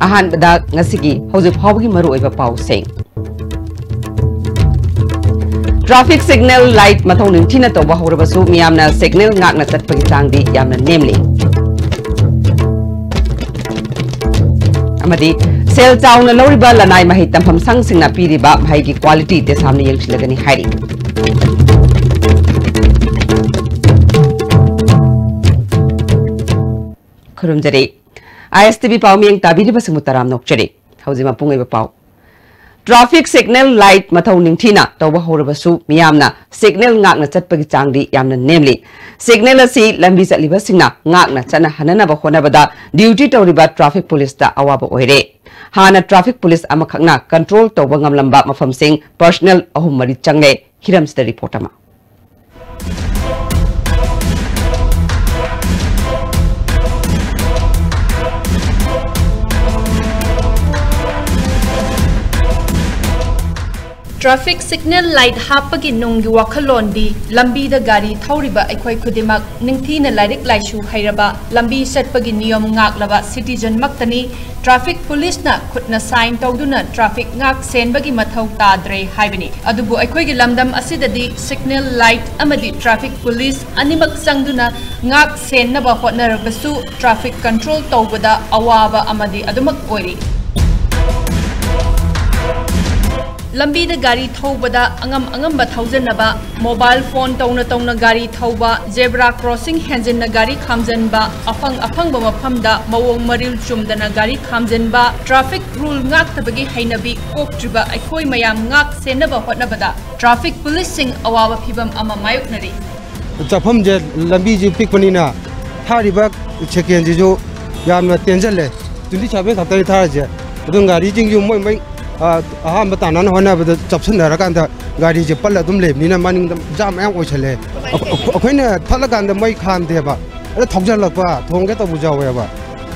अहानबदा ngasiगी hojik phawgi maru oiba pau seng traffic signal light mathau ningthina toba horabasu miyamna signal ngakna chatpagi changdi yamna namely amadi sel chawna loriba lanai mahi tampham sangsingna piriba bhaigi quality te samne yengsilagani hairi khurumjare ISTV pawming tabiriba singmutaram nokjare haujima pungaiba paw traffic signal light mathau ningthina toba horabasu miyamna signal ngakna chatpagi changdi yamna namely signal asi lambi chatliba singna ngakna chana hanana ba honabada duty tawriba traffic police ta awaba oire hana traffic police amakhakna control toba ngamlamba mafam sing personnel ahum mari changle hiramsta report ama Traffic signal light hapagi nunggi wakalondi lambi da gari thauriba aikhoi khudimak ningthina lairik laishu hairaba lambi setpagi niyam ngaklaba citizen maktani traffic police na khutna sign tawduna traffic ngak senbagi mathau tadre haibani adubu aikhoi gi lamdam asidadi signal light amadi traffic police animak sangduna ngak sennaba hotnarabasu traffic control tawbada awaba amadi adumak oiri lambi da gari thawbada angam bathaujanaba mobile phone tawna gari thawba zebra crossing hanjin na gari khamjanba afang ba maphamda mawong maril chumdana gari khamjanba traffic rule ngak tabagi hainabi koktriba aikhoi mayam ngak senaba hotnabada traffic policing awaba phibam ama mayuknari chafam je lambi ji pikpanina thariba second ji jo yamna tenjale tundi chabe khatai tharaje adun gari jing yu moi aham batana na hona bada chapsan na rakanda gari je palla dum lebni na maning jam yang oichale akoina thalakan da mai khan de ba ada thogjal lakwa thongge to bujawe ba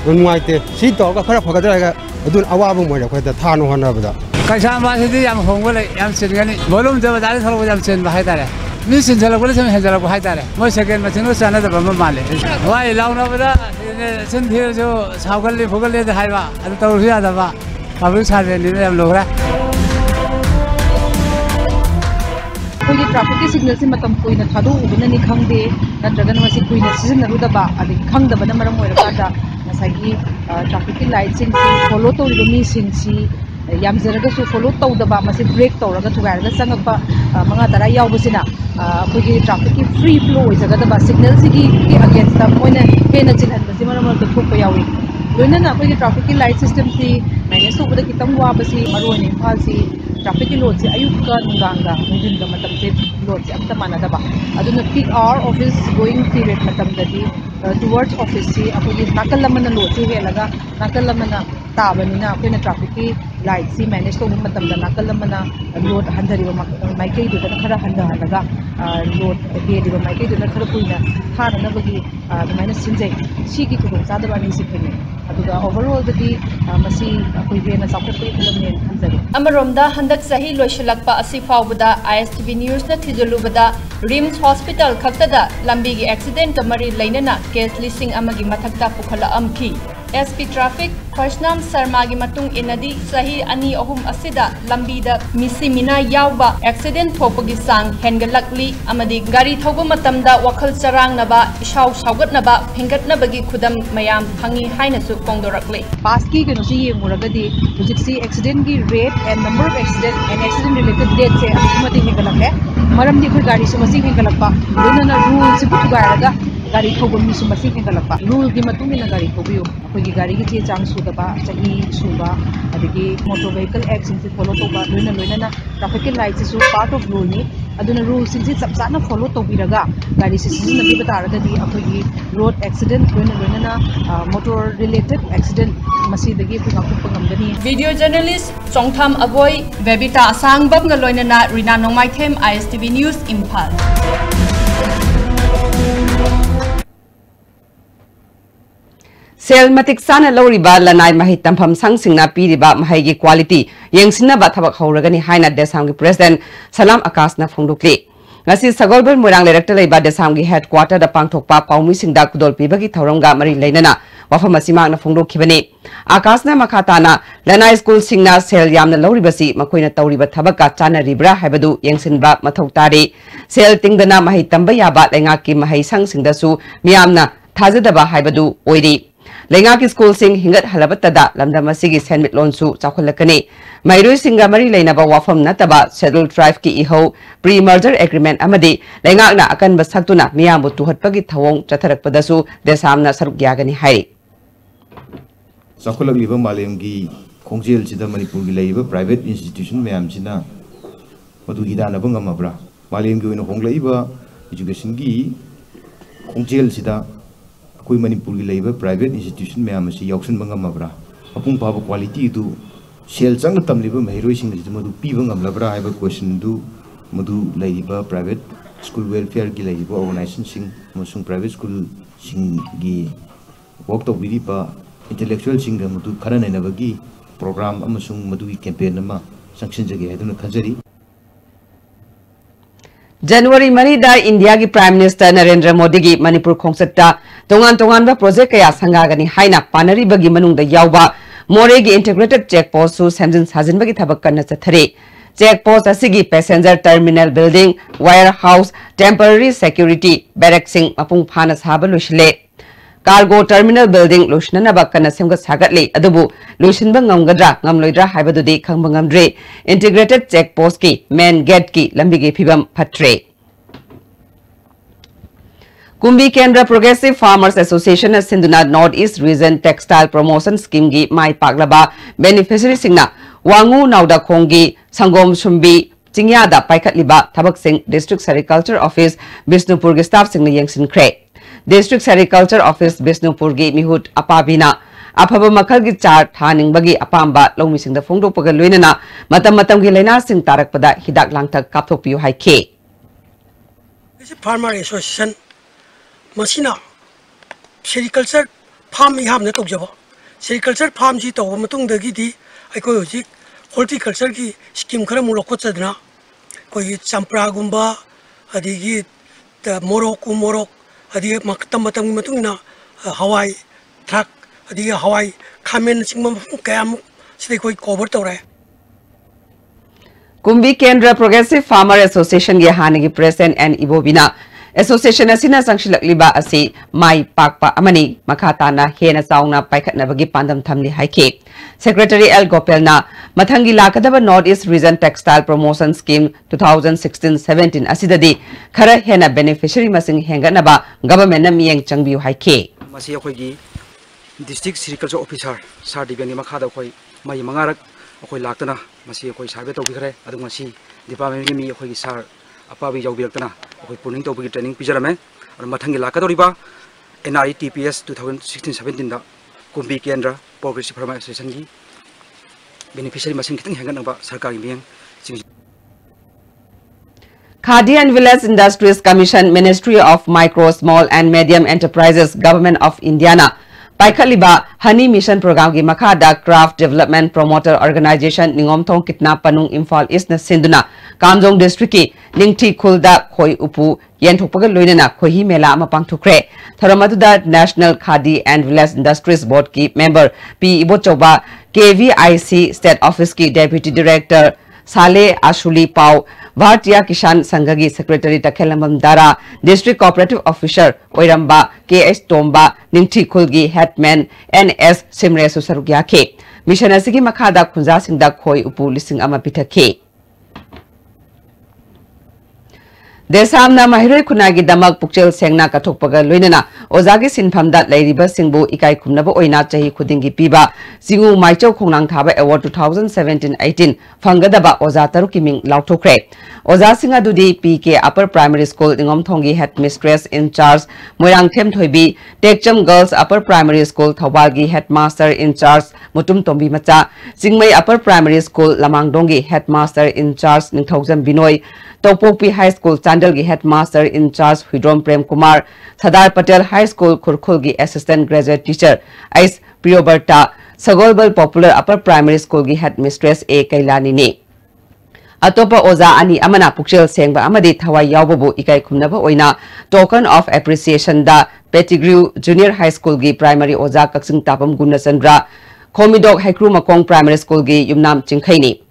nuaite si to ka khara phagada ga adun awa bu moi da khoida thano hona bada kaisa ma sidi yam hongole yam chingani bolum de badari thalo yam chen ba haidare mi sin jala gole sem hejala ba haidare mo second ma chino sana da ba male wai launa bada sin thir jo saugalle phogale da haiba adu to riya da ba Public service ni हम लोग रहा कोई traffic के signal से मतलब कोई न थादो उबन नि खंगदे नत्रगन वसी कोई न सीजन नरुदबा अदि खंगदबन मरम ओइरकादा नसागी ट्रैफिक की लाइट सिंग फॉलो तो रिमी सिंग सी याम जरगा सु फॉलो तौदबा मसे ब्रेक तौरगा थुगारगा संगपा मंगा तरा यावबसिना कोई ट्रैफिक की फ्री फ्लो ओइजगदबा सिग्नल सिगी के अगेंस्ट द मोइना हेना चिनहनबसि मरम तो थोप यावी लोइना कोई ट्रैफिक की लाइट सिस्टम सी मैनेज तौबदा कितंग वाबसी मरोने इम्फाल सी ट्रैफिक की लोड से अयुक्का नुंगांगा नुंजिनगा मतलब से लोड से अमता मानदबा अदुना peak hour office going period मतमददी टुवर्ड्स ऑफिस से अखोगी नाकल लमना लोड से हेलगा नाकल लमना ताबनिना अखोइना ट्रैफिक की लाइट सी मैनेज तौब मतमदा नाकल लमना लोड हंदरिबा माइकई दुदा खरा हंदहलगा लोड हेदिबा माइकई दुदा खरा कुइना थाननबगी अदुमाइना सिंजै सिगी खुदों चादबानी सिफेने अदुगा ओवरऑल ददी मसी अखोई हेना सापटपई खलमने खंजरी अमरोमदा हंदक सही लोइशलकपा असि फावबदा ISTV न्यूज़ न थिजलुबदा रिम्स हॉस्पिटल खक्तदा लंबी की एक्सीडेंट का मरी लेनना केस लिसिंग अमगी मथक्ता पुखला अमखी SP ट्रैफिक खर्चनाम शर्मा की मतुंग इनदी सही अनि अहुम असिदा लंबीदा मिसिमिना यावबा एक्सीडेंट थोपगी सांग हेंगलकली अमदी गाड़ी थौबा मतमदा वखल चरांगनबा इशाव सावगतनबा फेंगतनबगी खुदम मयाम फंगी हाइनसु फोंदोरकले पास की कनोसी ये मुरगदी हुजिक्सी एक्सीडेंट की rate and number of accident and accident related date से अनुमति हेंगलक है मरमदी खुद गाड़ी से मसी हेंगलकपा लोनना रूल से पुगारगा गाड़ी थोब मीसु मसी हेंगलकपा रूल की मतुंगिना गाड़ी थोबियो अखोगी गाड़ी की चे चांग सुदबा सही सुबा अदगी मोटर व्हीकल एक्ट से फॉलो तोबा लोइना ट्रैफिक लाइट से पार्ट ऑफ रूल नि अदुना रूल से सब साना फॉलो तोबिरगा गाड़ी से सिजनबी बतारगदी अखोगी रोड एक्सीडेंट लोइना मोटर रिलेटेड एक्सीडेंट मसी दगी पुगाकुप ngамगनी वीडियो जर्नलिस्ट चोंगथाम अबोय बेबिता असांगबम ग लोइना रिना नोंगमाइथेम ISTV न्यूज़ इम्फाल सेल मतिक साना लौरिबा लनाई महि तंफम संगसिंगना पीरिबा महिगी क्वालिटी यंगसिनबा थबक हौरगनी हाइना देसामगी प्रेसिडेंट सलाम आकाशना फोंदोक्ले ngasi sagolbal moirang lerakta leiba desamgi headquarter da pangthokpa paumi singda kudol pibagi thorongga mari leinana wafam asimakna phongdokhibani akasna makhatana lanai school singna sel yamna lawribasi makoina tawriba thabaka chana ribra haibadu yengsinba mathau tari sel tingdana mahai tamba yaba lenga ki mahai sang singdasu miyamna thajadaba haibadu oiri lenga ki school sing hingat halabatada lamdamasigi senmit lonsu chakhulakani mairoi singa mari leinaba wafam nataba schedule drive ki iho pre merger agreement amadi lenga na akan basaktuna miyambu tuhatpagi thawong chatharakpadasu desamna saruk yagani hai Sakulak liba malem gi khongjel sida Manipur gi leiba private institution mayam sina madu hidana banga mabra malem gi no honglaiba education gi khongjel sida koi Manipur gi leiba private institution mayam si yauksin banga mabra apung pa quality du sel chang tam liba mairoi sing gi madu pi banga labra haiba question du madu leiba private school welfare gi leiba organization sing musung private school sing gi work to biripa intellectual singa mudu kharana nabagi program amasung madu campaign ama sanction jage haduna khajari January Marida India ki Prime Minister Narendra Modi gi Manipur khongsatta tongan ba project kaya sangagani haina panari bagi manungda yawba more gi integrated check post su samjin sajin bagi thabak kanna chathare check post asigi passenger terminal building warehouse temporary security barracking apung phana saba lushile cargo terminal building Lushnana Bakana Simga Sagatli, Adubu, Lushin Bangamgadra, Namloidra, Habadudi, Kambangamdre, integrated check post key, main gate key, Lambigi Pibam Patre. Kumbi Kendra Progressive Farmers Association of Sindhuna Northeast Region Textile Promotion Scheme gi Mai Paglaba, beneficiary Singna, Wangu Nauda Kongi, Sangom Shumbi, Chingyada Paikat Liba, Tabak Singh, District Agriculture Office, Bisnupur Staff Singh Yangsin Kre. District Agriculture Office Bisnupur gi Mihut Apabina Apaba Makal gi char thaning bagi apamba longmi sing da phongdo pagal loinana matam gi laina sing tarak pada hidak langthak kapthok piu hai ke Farmer Association masina sericulture farm iham na tokjaba sericulture farm ji to matung da gi di aikoi hoji horticulture gi scheme khara mulok chadna koi champra gumba adigi morok adi matam matungna Hawaii truck adi Hawaii khamen singmam kayam sidai koi cover tawre Kumbi Kendra Progressive Farmer Association ge hanigi president and ibobina association asina sangshilak liba asi mai pakpa amani makhatana hena sauna paikhatna bagi pandam thamli haike Secretary L Gopelna mathangi lakadaba Northeast Region Textile Promotion Scheme 2016-17 asidadi khara hena beneficiary masing henganaba government na miyeng changbiu haike masi akhoi gi district agriculture officer sar divani makhada khoi mai mangarak akhoi laktana masi akhoi survey tobi khare adu masi department gi mi akhoi gi sar apabi jawbiaktana akhoi puning tobi training pijarame ar mathangi lakadoriba NRE TPS 2016-17 da Kumbi Kendra Progressive Farmer Association gi beneficiary masing kitang henganaba sarkari miyeng Khadi and Village Industries Commission, Ministry of Micro, Small and Medium Enterprises, Government of Indiana, Paikaliba Honey Mission Program gi Makhada Craft Development Promoter Organization Ningomthong Kitna Panung Imphal East na Sinduna, Kamjong District ki Ningthi Khulda Khoi Upu Yenthokpaga Loinana Khohi Mela ama pangthokre Tharamaduda National Khadi and Village Industries Board ki member P Ibochoba KVIC State Office ki Deputy Director Sale Ashuli Pau Bhartiya Kisan Sanghagi Secretary Takhelambam Dara District Cooperative Officer Oiramba KS Tomba Ningthi Khulgi Headman NS Simre Susarugyake Mission asigi makhada khunja singda khoi upu lising ama pithake Desamna Mahiroi Kunagi Damak Pukchel Sengna Kathokpaga Loinana Ozagi Sinphamda Lairiba Singbu Ikai Khumnaba Oina Chahi Khudingi Piba Singu Maichau Khongnang Thaba Award 2017-18 Fangadaba Oza Taruki Ming Lauthokre Oza Singa Dudi PK Upper Primary School Ningomthongi Headmistress in charge Moirang Them Thoibi Tekcham Girls Upper Primary School Thawalgi Headmaster in charge Mutum Tombi Macha Singmai Upper Primary School Lamangdongi Headmaster in charge Ningthaujam Binoi Topopi High School Chandalgi Headmaster in charge Hidrom Prem Kumar Sadar Patel High School Kurkhulgi Assistant Graduate Teacher Ice Priyoberta Sagolbal Popular Upper Primary School gi Headmistress A Kailani ne Atopa Oza Ani Amana Pukchel Sengba Amadi Thawai Yawbabu Ikai Khumnaba Oina Token of Appreciation da Pettigrew Junior High School gi primary oja kaksing tapam Gunachandra Khomidok Haikru Makong Primary School gi Yumnam Chingkhaini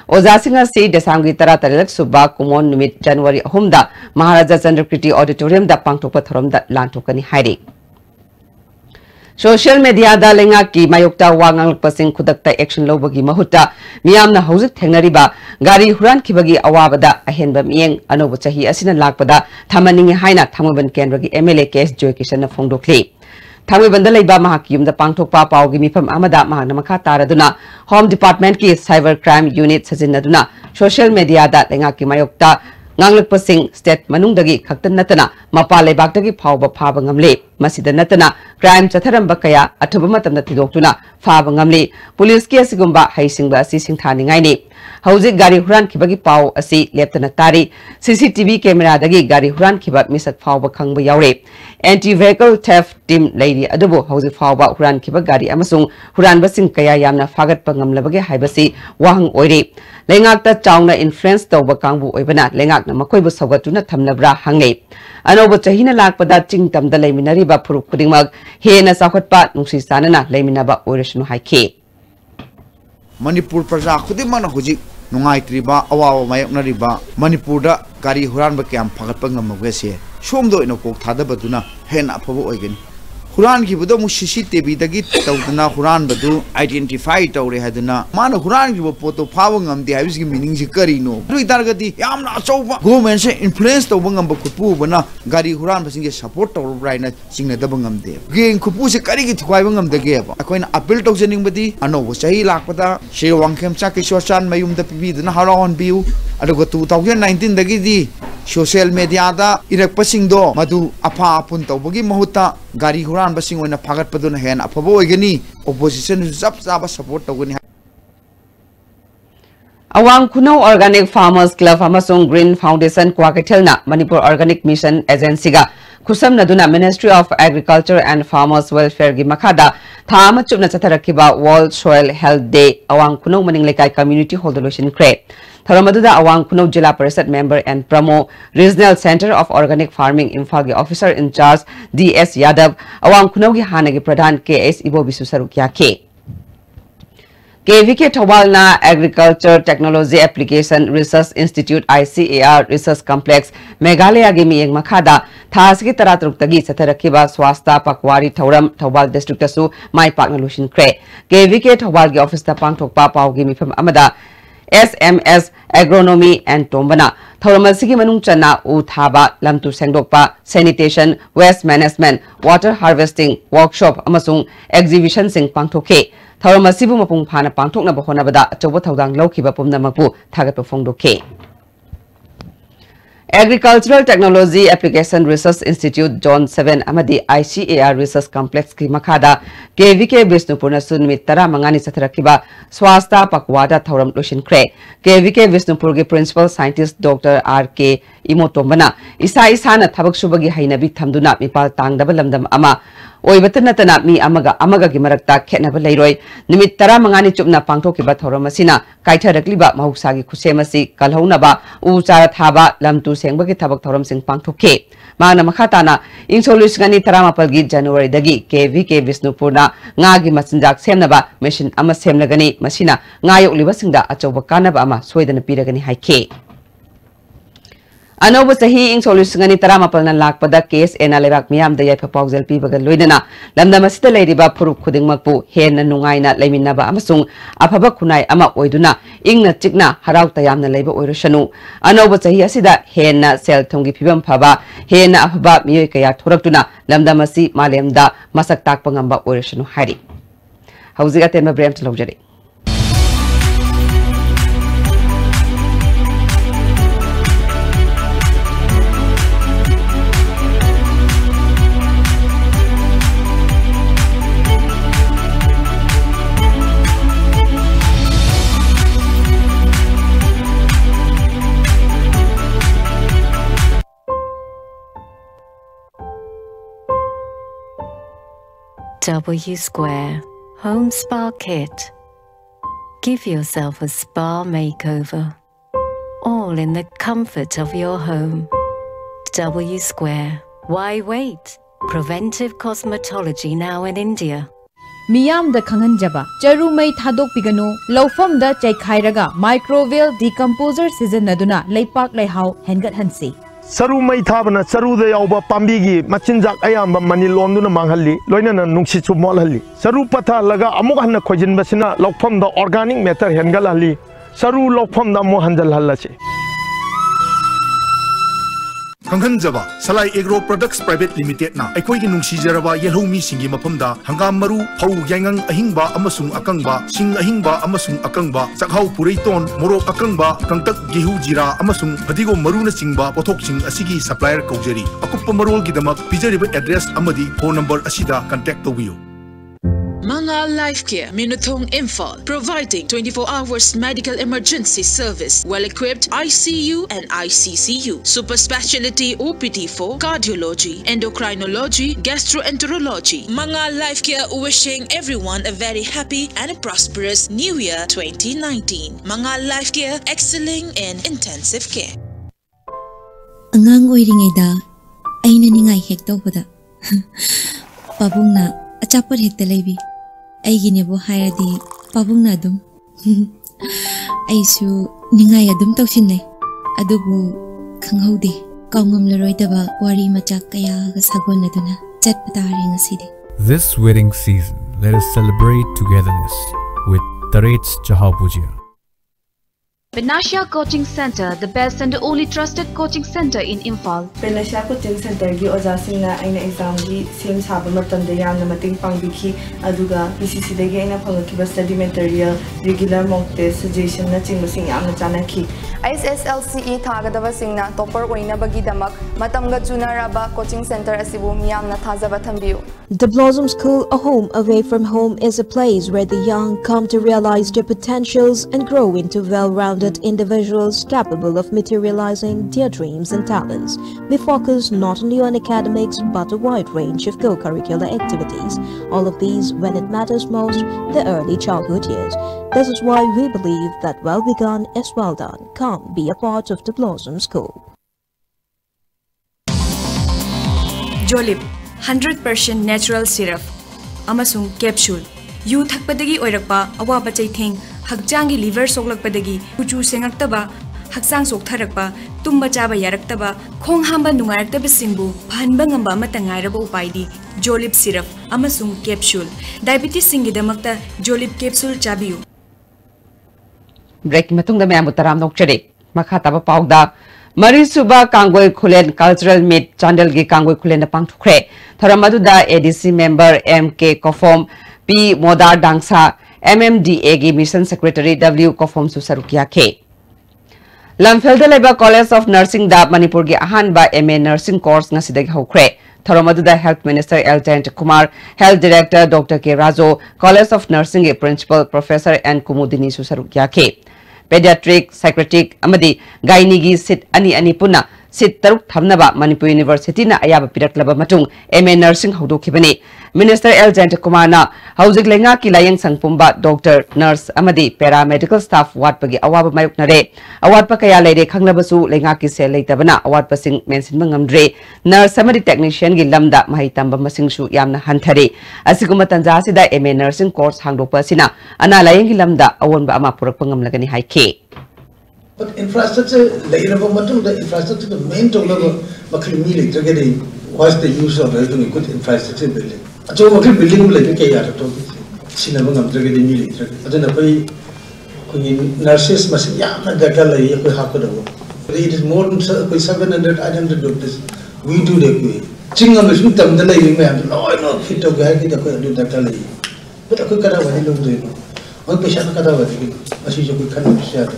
Oja singa si Desamgi Tara Tarilak Suba Kumon Numit January Humda Maharaja Chandrakriti Auditorium da Pangtokpa Thoramda Lantokani Hairi Social media da lenga ki mayokta wangang pasing kudakta action lobagi mahuta miyamna hauzik thengnariba gari huran kibagi awabada ahenba miyeng anobo chahi asina lakpada thamaningi haina thamoban kendragi MLA case Joy Kishan phongdokli Thamibanda leiba mahaki yumda pangthokpa paugi mifam amada mahakna makha taraduna Home Department ki Cyber Crime Unit sajinaduna social media da lenga ki mayokta nganglak pasing state manungdagi khaktan natana mapa leibakdagi phawba phaba ngamle masida natana crime chatharamba kaya athuba matamna thidoktuna phaba ngamle police ki asigumba haisingba asi singthani ngaini hauji gari huran khibagi paw asi leptana tari CCTV camera dagi gari huran khiba misak phawba khangba yaure anti vehicle theft team lady adubu hauji phawba huran khiba gari amasung huran basing kaya yamna fagat pangamlabage haibasi wahang oire lengakta chauna influence tawba kangbu oibana lengakna makoibu sagatuna thamnabra hangne anobo chahina lakpada chingtamda leiminari ba phuruk khudingmak hena sakhatpa nungsi sanana leiminaba oirashnu haike Manipur Praja Khudimana Huji Nungai Triba Awa Mayaknariba Manipur da Gari Huran Bakam Pagapangam Wese Shomdo in a coke Tadabaduna Hena Pavo again Huran Kibudo Mushishi Tebi the Git Tautana Huran Badu identify Tauri Haduna Mana Huran Kibu Poto Pavangam the Havisi meaning Zikarino Dui Targati Yamna Sofa Go mention influence the Wangam Kupu Bana Gari Huran Basing support or Brina Sing the Bangam de Gain Kupusi Kariki to Wangam the Gave a coin appeal to anybody I know was Sahi Lakpada She Wangam Saki Shoshan Mayum the Pibi the Haran Biu I go 2019 the Gidi social media da irak pasing do madu apa apun tawbagi mahuta gari huran basing oina phagat paduna hen apabo igani opposition zap zaba support tawgani Awang Kuno Organic Farmers Club amasung Green Foundation Kwakatilna Manipur Organic Mission Agency ga kusam naduna Ministry of Agriculture and Farmers Welfare gi makada thama chupna chatharakiba World Soil Health Day Awang Kuno maninglekai community hall solution kre Tharamaduda Awang Kuno Jila Parishad member and Pramo Regional Center of Organic Farming Imphal gi officer in charge DS Yadav Awang Kuno gi hana gi pradhan KS Ibo Bisu Sarukya ke KVK Thawalna Agriculture Technology Application Research Institute ICAR Research Complex Meghalaya gi miyeng makhada thasgi taratruk-tagi chatharakiba swasta pakwari thauram Thawal district asu mai pakna lushin kre KVK Thawal gi office ta pangthokpa pawgi mifam amada SMS Agronomy and Tombana Thauramasi manung chana u thaba lamtu sengdokpa sanitation waste management water harvesting workshop amasung exhibition sing pangthoke Thauramasibu mapung phana pangthokna bahona bada achoba thaudang laukiba pumnamapu thagatpa phongdoke Agricultural Technology Application Research Institute Zone 7 amadi ICAR Research Complex ki makhada KVK Visnupurna sunmit tara mangani chatharakiba swasta pakwada thauram lushin kre KVK Visnupur gi Principal Scientist Dr. RK Imotombana isa na thabak subagi hainabi thamduna mipal tangdaba lamdam ama oibatanatana mi amaga gi marakta khetnaba leiroi nimit tara mangani chupna pangthokiba thauram asina kaitharakliba mahusagi khusemasi kalhaunaba u chara thaba lamtu sengbagi thabak thoram sing pangthoke mana makhatana insolusgani taramapalgi January dagi KVK Visnupurna ngagi machinjak semnaba machine ama semlagani masina ngayokliba singda achoba kanaba ama soidana piragani haike Anobo sahi insolusgani taramapalna lakpada case ena lebak miyam da yaipa pawzel pibaga loidana lamda masita leiriba phuruk khudingmakpu hena nungaina leiminaba amasung afaba kunai ama oiduna ingna chikna harau tayamna leiba oirashanu anobo sahi asida hena sel thongi phibam phaba hena afaba miyoi kaya thoraktuna lamda masi malemda masak takpa ngamba oirashanu hari hauziga tema brem thlojare W Square Home Spa Kit. Give yourself a spa makeover, all in the comfort of your home. W Square. Why wait? Preventive cosmetology now in India. Miyam da Kanganjaba, Charumai Thadok Pigano, Lofam da Chaikairaga, Microbial Decomposer Season Naduna, Laypak Layhau, Hengat Hansi. Saru mai thabana saru de yauba pambigi machinjak ayamba mani lomduna manghalli loinana nungsi chu molhalli saru patha laga amuk hanna khojin basina lokpham da organic matter hengal halli saru lokpham da mo hanjal hallase Kanghanjaba Salai Agro Products Private Limited na aikoi gi nungsi jaraba yelho mi singi maphamda hangam maru phau yangang ahingba amasung akangba sing ahingba amasung akangba chakhau pureiton morok akangba kangtak gehu jira amasung phadigo maru na singba pothok sing asigi supplier kaujari akuppa marol gi damak pijariba address amadi phone number asida contact tobiyo Manga Life Care, Minuthong Imphal, providing 24 hours medical emergency service, well-equipped ICU and ICCU, super specialty OPD for cardiology, endocrinology, gastroenterology. Manga Life Care wishing everyone a very happy and a prosperous New Year 2019. Manga Life Care excelling in intensive care. Angang oiringaida, aina ningai hek tawbada. Pabungna achapar hekta leibi. Aiginebo hairadi pabungna adum aisu ningai adum tawsinne adubu khanghaude kawngamlaroidaba wari machak kaya ga sagonaduna chatpatari ngasidi. This wedding season, let us celebrate togetherness with Taret's Chahau Puja. Benasha Coaching Center, the best and only trusted coaching center in Imphal. Benasha Coaching Center gi oja singna aina exam gi sem saba matam da yamna mating pangbiki aduga PCC dagi aina phangaki study material regular mock test suggestion na chingba sing yamna chanaki. ISSLCE thagadaba singna topper oina bagi damak matamga junaraba coaching center asibu miyamna thajaba thambiyu. The Blossom School, a home away from home, is a place where the young come to realize their potentials and grow into well-rounded individuals capable of materializing their dreams and talents. We focus not only on academics but a wide range of co-curricular activities, all of these when it matters most, the early childhood years. This is why we believe that well begun is well done. Come be a part of the Blossom School. Jolip 100% natural syrup amasung capsule yu thakpadagi oirakpa awaba chaitheng hakjangi liver soklakpadagi kuchu sengaktaba haksang soktharakpa tumba chaba yaraktaba khong hamba nungaraktaba singbu phanba ngamba matangairaba upaidi Jolip syrup amasung capsule diabetes singi damakta Jolip capsule chabiyu. Break matungda me amutaram nokchare makha taba pauda Marisuba Kangoi Kulen Cultural Meet Chandel gi Kangoi Kulen pang thukre Tharamaduda ADC member MK Kofom P Modar Dangsa MMDA gi Mission Secretary W Kofom Susarukia K Lamfelda Leba College of Nursing da Manipur gi ahanba MA Nursing course ngasidagi hokre Tharamaduda Health Minister L. Kumar Health Director Dr. K. Razo College of Nursing gi Principal Professor N. Kumudini Susarukia K Pediatric, Psychiatric, amadi Gainigi sit ani puna sit taruk thamnaba Manipur University na ayaba piraklaba matung MA Nursing haudokhibani. Minister L. Kumar na haujik lenga ki layang sangpumba Doctor, Nurse, amadi Paramedical Staff watpagi awaba mayuknare. Awatpa kaya leire khanglabasu lenga ki se leitabana awatpa sing mensinba ngamdre. Nurse amadi Technician gi lamda mahitamba masingsu yamna hanthare. Asiguma tanja asida MA Nursing course hangdokpa sina ana layang gi lamda awonba ama purakpa ngamlagani haike. But infrastructure, the infrastructure, the main was the use of a good infrastructure building. So, building like a cinema, nurses must it is more than 700, 800 doctors. We do the Chingam is with them, the lady man, no, fit of guy, but I could cut away. One patient cut away, as you could share.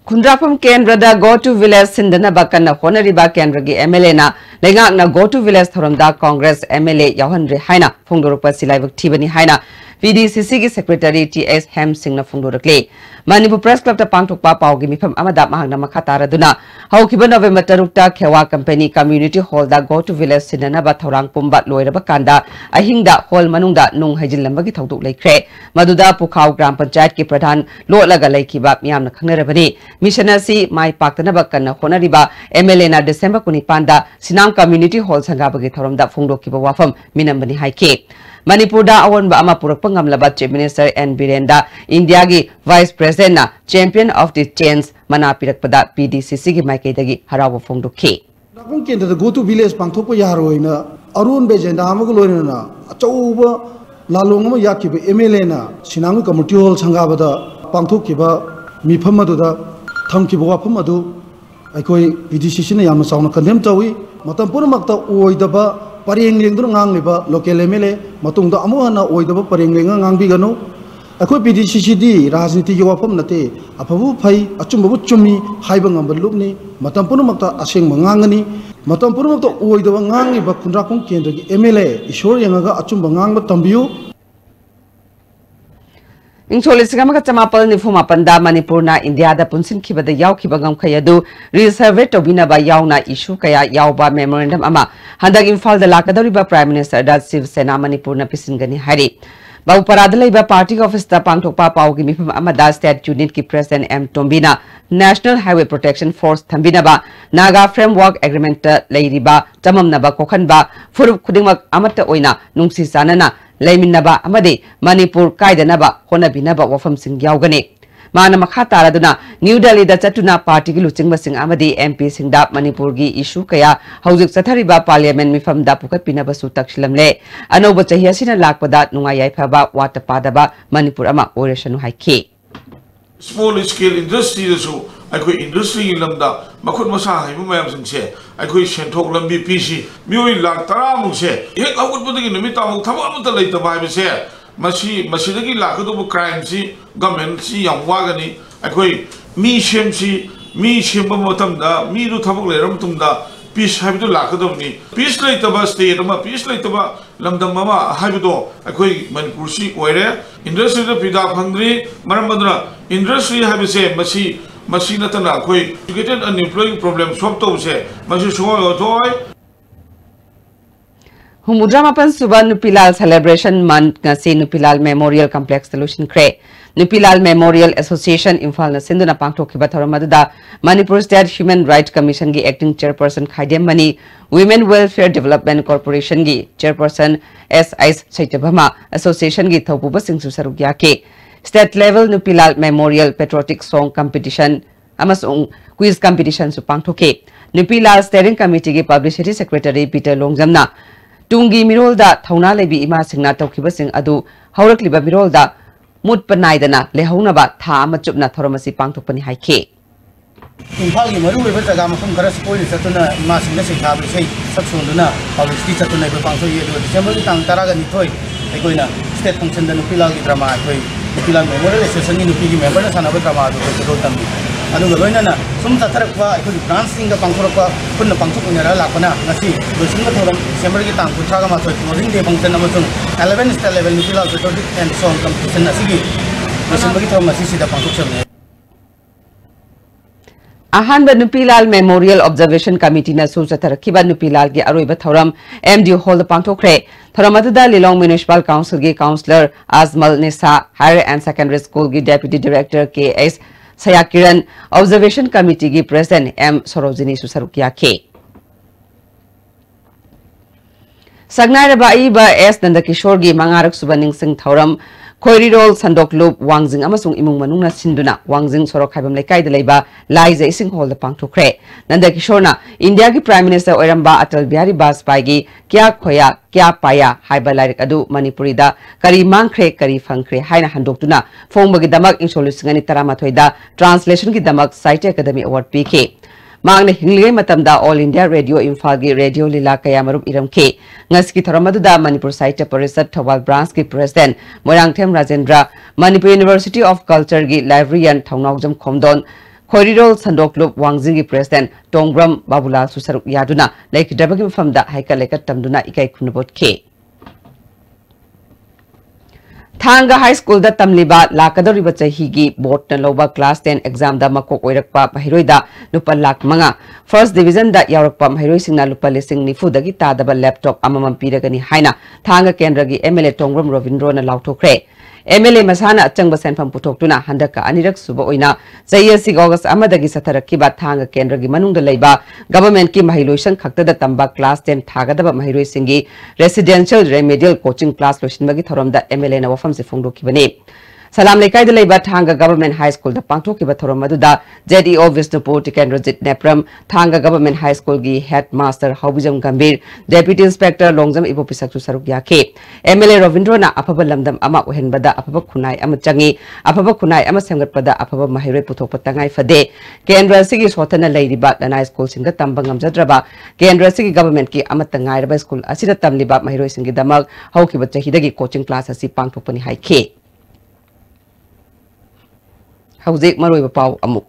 Kundrapam Kendrada go to village Sindana Bakana Honoriba Kendragi MLA na Legak na go to village Thoramda Congress MLA Yohanri Haina Fungdorupa Silai Tibani Haina PDCC की secretary TS हेम Singh फोंदोरक्ले Manipur press club पांगथोकपा पाउगी मिफम अमदा महंगना मखा तारदुना हौखिबा नवेम्बर 6 खेवा company community hall दा गो to village सिननबा थौरांग पुंबा लोइरबा कांदा अहिंगदा hall मनुंगदा नुंग हैजिलंबगी थौदुक लेख्रे मदुदा पुखाव ग्राम पंचायत की प्रधान लोलगा लेखिबा मियामना खंगनरबनी mission असि माइ पाक्तनबा कन्ना होनरिबा MLA ना डिसेंबर 19 दा सिनाम कम्युनिटी हॉल संगाबगी थौरमदा फोंदोकिबा वाफम मिनंबनी हाइके मणिपुर अवनबा अमा पुरक्पा ngamlaba चीफ मिनिस्टर एन बिरेंदा इंडिया की वाइस प्रेसिडेंट ना चैंपियन ऑफ द चेंज मना पिरकपदा PDCC की माइकेदगी हराव फोंदोखी नापुं केंद्र गो टू विलेज पांथोप यारोइना अरुण बेजेंदा अमग लोइना अचौबा लालोंग म याखिबे MLA ना सिनांग कम्युनिटी हॉल संगाबदा पांथोकिबा मिफम अदुदा थमकिबा वाफम अदु अखोई PDCC ने याम साउना कंडेम तवी मतम पुरमक्ता ओइदबा परेंग लेंदुर ngangliba local MLA matungda amuhana oidaba pareng lenga ngangbiganu अखोई PDCC दी राजनीति की वाफम नते अफबु फई अचुमबु चुमी हाइबा ngambulubni matam punumakta aseng mangangani matam punumakta oidaba ngangliba kunrakung केंद्र की MLA ईश्वर यंगागा अचुमबा ngang tambiu इंचोलिसिगमका चमापल निफुमापंदा मणिपुरना इंडियादा पुनसिनखिबदा यावखिबा गमखयदु रिसर्वे तोबिनाबा यावना इशू कया यावबा मेमोरेंडम अमा हंदक इम्फालदा लाकदौरिबा प्राइम मिनिस्टर दा शिवसेना मणिपुरना पिसिनगनी हारि बाबुपरादा लेबा पार्टी ऑफिस दा पांगथोकपा पाउगी मिफम अमदा स्टेट यूनिट की प्रेसिडेंट एम टोम्बिना नेशनल हाईवे प्रोटेक्शन फोर्स थंबिनाबा नागा फ्रेमवर्क एग्रीमेंट लेरिबा तममनबा कोखनबा फुरुप खुदिमक अमत ओइना नुंगसी सानना लेमिनबा अमदे मणिपुर कायदनबा होनबिनबा वफम सिंह यावगने माना मखा तारादुना न्यू दिल्ली दा चतुना पार्टी की लुचिंगबा सिंह अमदे MP सिंहदा मणिपुर की इशू कया हौजिक चथरिबा पार्लियामेंट मिफम दा पुखतपिनबा सु तक्सिलमले अनोब चही असिना लाकपदा नुंगा याइफाबा वाटपादबा मणिपुर अमा ओरेशनु हाइखे स्मॉल स्केल इंडस्ट्री दसु अखोई इंडस्ट्री की लमदा मखुद मसा हाइबु मयाम सिंगसे अखोई सेंथोक लंबी पीसी मियोई लाख 10 मुसे एक अगुतबदगी नुमिता मु थबा अमता लेतबा हाइबसे मसीदगी लाखदोब क्राइम सी गवर्नमेंट सी याम वागनी अखोई मी सेम मतमदा मी दु थबक लेरम तुमदा पीस हाइबदो लाखदोबनी पीस लेतबा स्टेट अमा पीस लेतबा लमदम अमा हाइबदो अखोई मणिपुर सी ओइरे इंडस्ट्री द पिदा फंद्री मरमदना इंडस्ट्री हाइबसे मसी नतना अखोई एजुकेटेड अनएम्प्लॉयड प्रॉब्लम सॉल्व तौसे मसी सोय ओथोय हुमुद्रामापन सुबह Nupilal celebration month ngasi Nupilal memorial complex सोल्यूशन क्रे नुपिलाल मेमोरियल एसोसिएशन इम्फाल न सिंधुना पांगथोखिबा थरमदुदा Manipur state human rights commission की acting chairperson Khaidem money women welfare development corporation की चेयरपर्सन SI सैतबमा एसोसिएशन की थौपुबा सिंगसु सरुक याके state level Nupilal memorial patriotic song competition अमसोंग क्विज कंपटीशन सु पांगथोके नुपिलाल स्टेयरिंग कमिटी की पब्लिसिटी सेक्रेटरी पीटर लोंगजमना टूंगी मिरोलदा थौना लेबी इमा सिंगना तौखिबसिंग अदु हौरक्लिबा मिरोलदा मुटपा नाइदना लेहौनबा था अमा चुपना थोरमसी पांगथोकपनि हाइखे इम्फाल की मरु वेब जगह मफम खरा स्पोइल चतुना इमा सिंगना सिखाब सै सबसुंदुना पब्लिसिटी चतुना बे पांगथो ये डिसेंबर की तांग 13 गा निथोय एकोइना स्टेट फंक्शन द नुपिलाल की ड्रामा अखोई नुपिलाल मेमोरियल एसोसिएशन की नुपी की मेंबर सानबा ड्रामा दो रोल तंबी अदुगा लोइनाना सुम ताथरकवा अखोई ब्रांच सिंगा पांगथोरकवा पुन्ना पांगथोकनेरा लापना ngasi लोसिंगा थोरम डिसेंबर की तांग 13 गा माथोय क्लोजिंग डे फंक्शन अमसुंग 11 star level Nupilal patriotic and song competition असिगी डिसेंबर की थोरम असिसी दा पांगथोकसमने अहानब नुपिलाल मेमोरियल ऑब्जर्वेशन कमिटी न सुचथरखिबा नुपिलाल की अरोइबा थौरम MD हॉल पांगथोखरे थौरम अदुदा लिलोंग म्युनिसिपल काउंसिल की councillor Ajmal Nisa higher and secondary school की deputy director KS Sayakiran observation committee की प्रेसिडेंट M सरोजिनी सुसरुक याखे सगनाइरबा इबा S नंदकिशोर की मंगारक सुबनिंग सिंह थौरम खोरीरोल संदोकलुप वांगजिंग अमसुंग इमुंग मनुंगना सिंदुना वांगजिंग सोरक खाइबम लेकाइदा लेबा लाइजे इसिंग हॉल द पांगथोखरे नंदकिशोरना इंडिया की प्राइम मिनिस्टर ओइरंबा अटल बिहारी वाजपेयी की क्या खोया क्या पाया हाइबा लाइरिक अदु मणिपुरी दा करी मांगख्रे करी फंख्रे हाइना हंदोक्तुना फोंबगी दमक इंसोल्यूशन 13 दा ट्रांसलेशन की दमक साइट एकेडमी अवार्ड पीके मांगने हिंगलिगे मतमदा ऑल इंडिया रेडियो इम्फाल की रेडियो लीला कया मरुप इरमखे ngasi थरमदुदा मणिपुर साहित्य परिषद थौबाल ब्रांच की president Morangthem Rajendra Manipur university of culture की लाइब्रेरियन थौनावजम खोमदोन खोरीरोल संदोकलुप वांगजिंग की प्रेसिडेंट टोंग्रम बाबुलाल सुसरुक यादुना लेखिदबगी मफमदा हाइका लेका तमदुना इकाई खुनबोटखे Thanga High School da tamliba lakadoriba chahigi board na loba class 10 exam da makok oirakpa mahiroi da lupa lak manga first division da yaurakpa mahiroi singna lupa lising nifu dagi tadaba laptop amamam piragani haina Thanga Kendragi MLA Tongrom Rovindro na lauthokre MLA Masana Changba Senfam Putoktuna Handaka Anirak Suba Oina Sayasi August Amadagi Satarakiba Thanga Kendragi Manungda Laiba Government Ki Mahiloishan Kakta da Tamba Class 10 Thagadaba Mahiroi Singi Residential Remedial Coaching Class Loshinbagi Thoramda MLA na wafam se fongdo kibane Salam Lekai da Laiba Thanga Government High School da Pangto Kiba Thoramaduda ZEO Visnupur Tikendrojit Nepram Thanga Government High School gi Headmaster Haubijam Gambir Deputy Inspector Longjam Ibo Pisaksu Saruk Yake MLA Rovindro na apaba lamdam ama uhenbada apaba kunai ama changi apaba kunai ama semgatpada apaba mahiroi puthokpa tangai fade Kendra sigi sotana leiriba Lanai School singa tambang amjadraba Kendra sigi government ki ama tangai raba school asida tamliba mahiroi singi damal haukiba chahidagi coaching class asi pangthokpani haike Hauzik maroiba pau amuk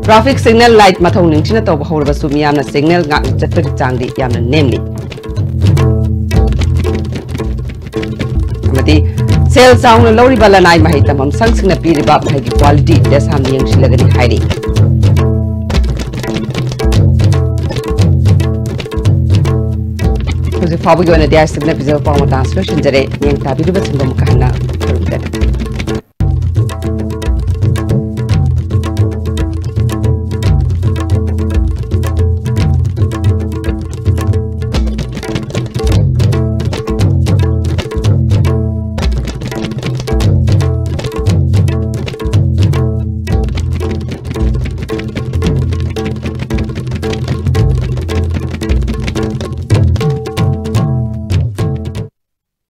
Traffic signal light mathau ningchina tawba hawraba su miyamna signal ngak chatpagi changdi yamna nemli amati sel sound lori balanai mahi tamam sangsingna piriba mahi quality desam niyang silagani hairi Hauzik fawbi gona dia signal bizaw pau ma transfer shinjare niyang tabiruba singam kahana